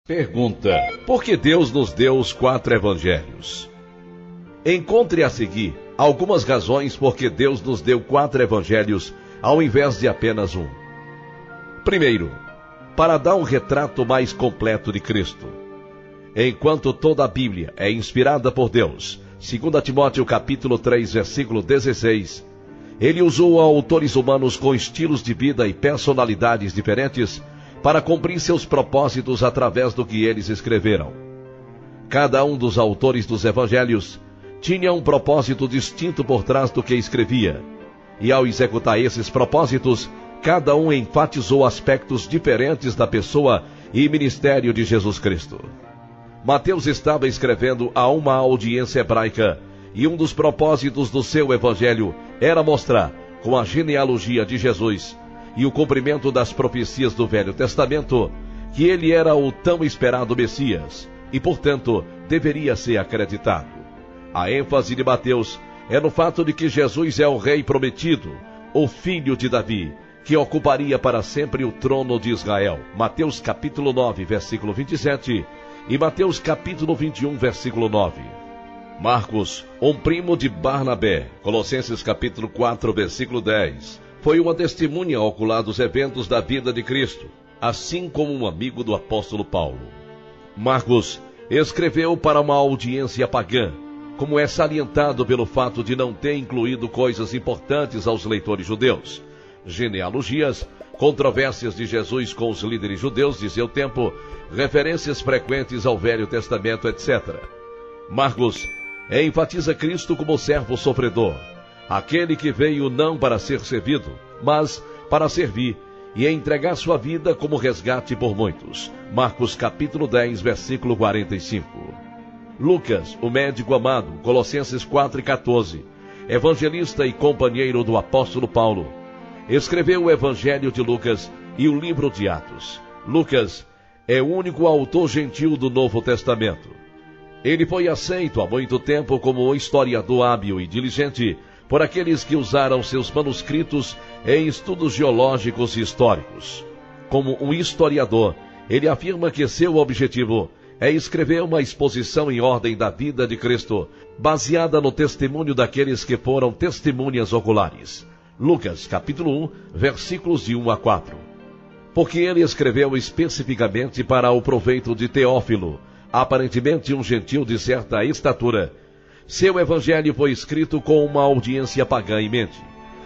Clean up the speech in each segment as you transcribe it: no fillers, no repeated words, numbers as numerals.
Pergunta: por que Deus nos deu os 4 evangelhos? Encontre a seguir algumas razões por que Deus nos deu 4 evangelhos ao invés de apenas um. Primeiro, para dar um retrato mais completo de Cristo. Enquanto toda a Bíblia é inspirada por Deus, 2 Timóteo capítulo 3, versículo 16, ele usou autores humanos com estilos de vida e personalidades diferentes para cumprir seus propósitos através do que eles escreveram. Cada um dos autores dos evangelhos tinha um propósito distinto por trás do que escrevia, e ao executar esses propósitos, cada um enfatizou aspectos diferentes da pessoa e ministério de Jesus Cristo. Mateus estava escrevendo a uma audiência hebraica, e um dos propósitos do seu evangelho era mostrar, com a genealogia de Jesus e o cumprimento das profecias do Velho Testamento, que ele era o tão esperado Messias, e portanto deveria ser acreditado. A ênfase de Mateus é no fato de que Jesus é o rei prometido, o filho de Davi, que ocuparia para sempre o trono de Israel. Mateus capítulo 9, versículo 27, e Mateus capítulo 21, versículo 9. Marcos, um primo de Barnabé, Colossenses capítulo 4, versículo 10, foi uma testemunha ocular dos eventos da vida de Cristo, assim como um amigo do apóstolo Paulo. Marcos escreveu para uma audiência pagã, como é salientado pelo fato de não ter incluído coisas importantes aos leitores judeus: genealogias, controvérsias de Jesus com os líderes judeus de seu tempo, referências frequentes ao Velho Testamento, etc. Marcos enfatiza Cristo como servo sofredor, aquele que veio não para ser servido, mas para servir e entregar sua vida como resgate por muitos. Marcos capítulo 10, versículo 45. Lucas, o médico amado, Colossenses 4 e 14, evangelista e companheiro do apóstolo Paulo, escreveu o Evangelho de Lucas e o livro de Atos. Lucas é o único autor gentil do Novo Testamento. Ele foi aceito há muito tempo como um historiador hábil e diligente por aqueles que usaram seus manuscritos em estudos geológicos e históricos. Como um historiador, ele afirma que seu objetivo é escrever uma exposição em ordem da vida de Cristo, baseada no testemunho daqueles que foram testemunhas oculares. Lucas, capítulo 1, versículos de 1 a 4. Porque ele escreveu especificamente para o proveito de Teófilo, aparentemente um gentil de certa estatura. Seu evangelho foi escrito com uma audiência pagã em mente,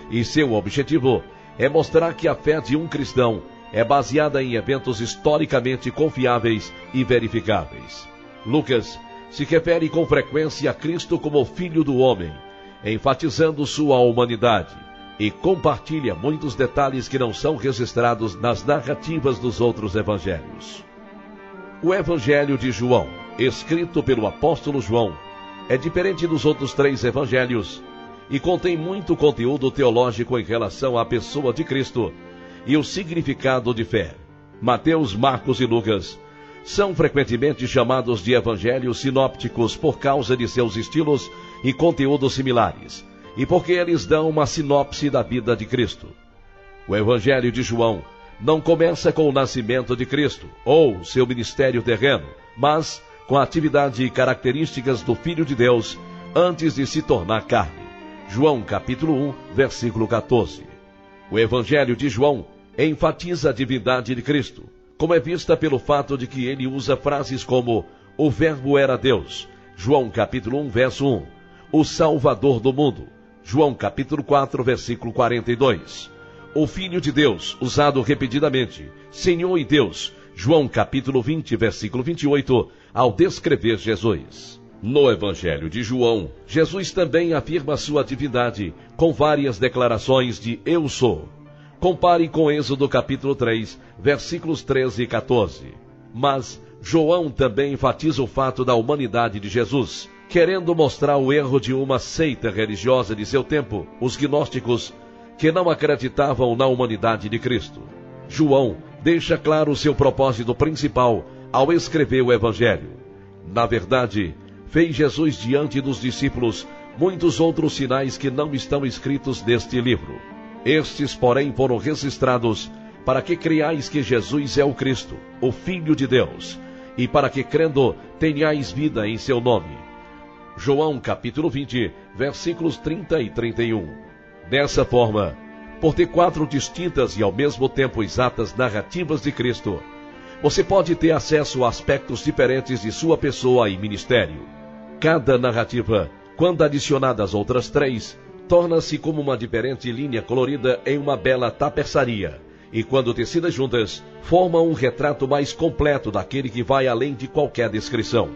e seu objetivo é mostrar que a fé de um cristão é baseada em eventos historicamente confiáveis e verificáveis. Lucas se refere com frequência a Cristo como Filho do Homem, enfatizando sua humanidade, e compartilha muitos detalhes que não são registrados nas narrativas dos outros evangelhos. O Evangelho de João, escrito pelo apóstolo João, é diferente dos outros 3 evangelhos e contém muito conteúdo teológico em relação à pessoa de Cristo e o significado de fé. Mateus, Marcos e Lucas são frequentemente chamados de evangelhos sinópticos por causa de seus estilos e conteúdos similares, e porque eles dão uma sinopse da vida de Cristo. O Evangelho de João não começa com o nascimento de Cristo ou seu ministério terreno, mas com a atividade e características do Filho de Deus antes de se tornar carne. João capítulo 1, versículo 14. O Evangelho de João enfatiza a divindade de Cristo, como é vista pelo fato de que ele usa frases como o Verbo era Deus, João capítulo 1, verso 1, o Salvador do mundo, João capítulo 4, versículo 42, o Filho de Deus, usado repetidamente, Senhor e Deus, João capítulo 20, versículo 28, ao descrever Jesus. No Evangelho de João, Jesus também afirma sua divindade com várias declarações de eu sou. Compare com Êxodo capítulo 3, versículos 13 e 14. Mas João também enfatiza o fato da humanidade de Jesus, querendo mostrar o erro de uma seita religiosa de seu tempo, os gnósticos, que não acreditavam na humanidade de Cristo. João deixa claro o seu propósito principal ao escrever o Evangelho. Na verdade, fez Jesus diante dos discípulos muitos outros sinais que não estão escritos neste livro. Estes, porém, foram registrados para que creiais que Jesus é o Cristo, o Filho de Deus, e para que crendo tenhais vida em seu nome. João capítulo 20, versículos 30 e 31. Dessa forma, por ter 4 distintas e ao mesmo tempo exatas narrativas de Cristo, você pode ter acesso a aspectos diferentes de sua pessoa e ministério. Cada narrativa, quando adicionada às outras 3, torna-se como uma diferente linha colorida em uma bela tapeçaria, e quando tecidas juntas, formam um retrato mais completo daquele que vai além de qualquer descrição.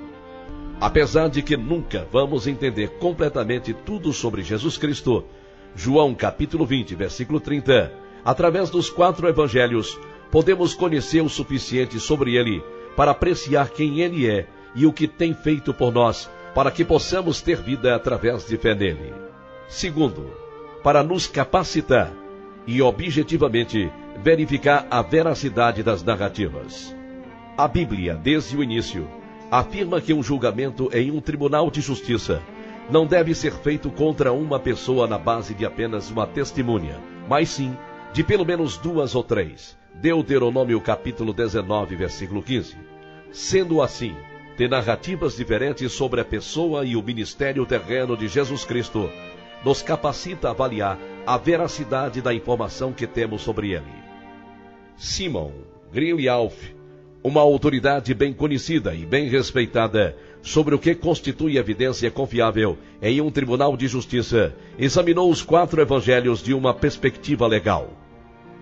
Apesar de que nunca vamos entender completamente tudo sobre Jesus Cristo, João capítulo 20, versículo 30, através dos 4 evangelhos, podemos conhecer o suficiente sobre ele para apreciar quem ele é e o que tem feito por nós, para que possamos ter vida através de fé nele. Segundo, para nos capacitar e objetivamente verificar a veracidade das narrativas. A Bíblia, desde o início, afirma que um julgamento em um tribunal de justiça não deve ser feito contra uma pessoa na base de apenas uma testemunha, mas sim de pelo menos 2 ou 3. Deuteronômio capítulo 19, versículo 15. Sendo assim, ter narrativas diferentes sobre a pessoa e o ministério terreno de Jesus Cristo nos capacita a avaliar a veracidade da informação que temos sobre ele. Simon Greenleaf, uma autoridade bem conhecida e bem respeitada sobre o que constitui evidência confiável em um tribunal de justiça, examinou os 4 evangelhos de uma perspectiva legal.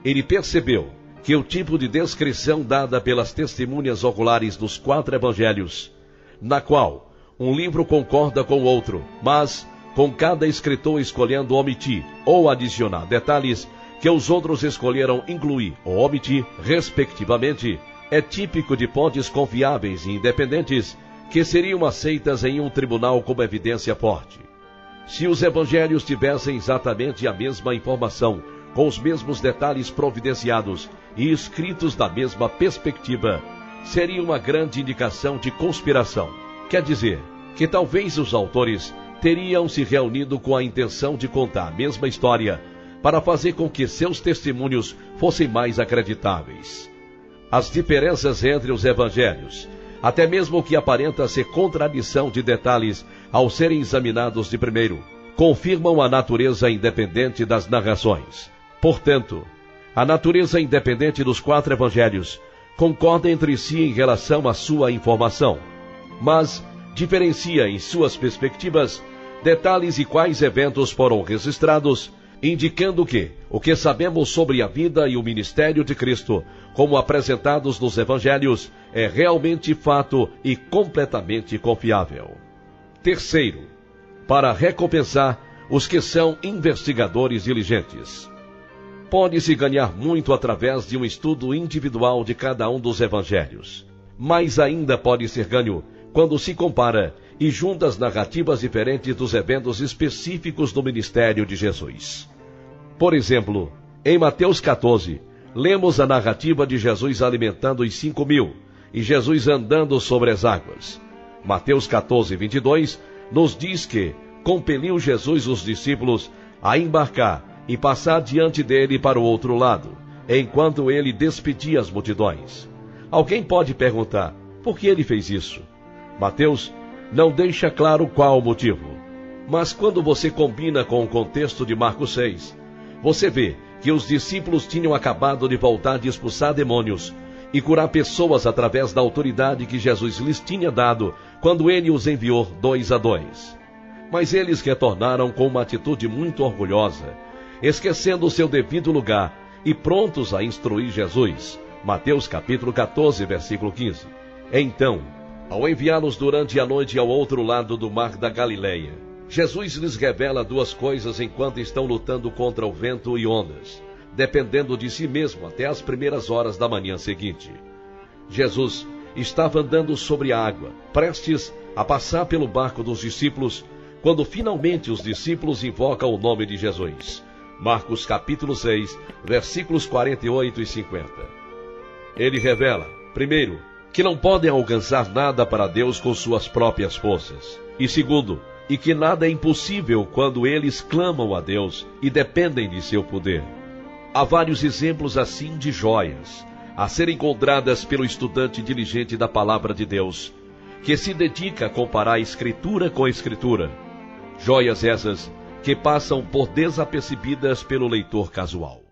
Ele percebeu que o tipo de descrição dada pelas testemunhas oculares dos 4 evangelhos, na qual um livro concorda com o outro, mas com cada escritor escolhendo omitir ou adicionar detalhes que os outros escolheram incluir ou omitir, respectivamente, é típico de fontes confiáveis e independentes que seriam aceitas em um tribunal como evidência forte. Se os evangelhos tivessem exatamente a mesma informação, com os mesmos detalhes providenciados e escritos da mesma perspectiva, seria uma grande indicação de conspiração. Quer dizer, que talvez os autores teriam se reunido com a intenção de contar a mesma história para fazer com que seus testemunhos fossem mais acreditáveis. As diferenças entre os evangelhos, até mesmo o que aparenta ser contradição de detalhes ao serem examinados de primeiro, confirmam a natureza independente das narrações. Portanto, a natureza independente dos 4 evangelhos concorda entre si em relação à sua informação, mas diferencia em suas perspectivas detalhes e quais eventos foram registrados, indicando que o que sabemos sobre a vida e o ministério de Cristo, como apresentados nos evangelhos, é realmente fato e completamente confiável. Terceiro, para recompensar os que são investigadores diligentes. Pode-se ganhar muito através de um estudo individual de cada um dos evangelhos, mas ainda pode ser ganho quando se compara e junta as narrativas diferentes dos eventos específicos do ministério de Jesus. Por exemplo, em Mateus 14, lemos a narrativa de Jesus alimentando os 5.000 e Jesus andando sobre as águas. Mateus 14, 22, nos diz que compeliu Jesus os discípulos a embarcar e passar diante dele para o outro lado, enquanto ele despedia as multidões. Alguém pode perguntar, por que ele fez isso? Mateus não deixa claro qual o motivo, mas quando você combina com o contexto de Marcos 6, você vê que os discípulos tinham acabado de voltar de expulsar demônios e curar pessoas através da autoridade que Jesus lhes tinha dado quando ele os enviou 2 a 2. Mas eles retornaram com uma atitude muito orgulhosa, esquecendo o seu devido lugar e prontos a instruir Jesus. Mateus capítulo 14, versículo 15. Então, ao enviá-los durante a noite ao outro lado do mar da Galileia, Jesus lhes revela 2 coisas enquanto estão lutando contra o vento e ondas, dependendo de si mesmo até as primeiras horas da manhã seguinte. Jesus estava andando sobre a água, prestes a passar pelo barco dos discípulos, quando finalmente os discípulos invocam o nome de Jesus. Marcos capítulo 6, versículos 48 e 50. Ele revela, primeiro, que não podem alcançar nada para Deus com suas próprias forças. E segundo, e que nada é impossível quando eles clamam a Deus e dependem de seu poder. Há vários exemplos assim de joias, a serem encontradas pelo estudante diligente da palavra de Deus, que se dedica a comparar Escritura com Escritura. Joias essas que passam por desapercebidas pelo leitor casual.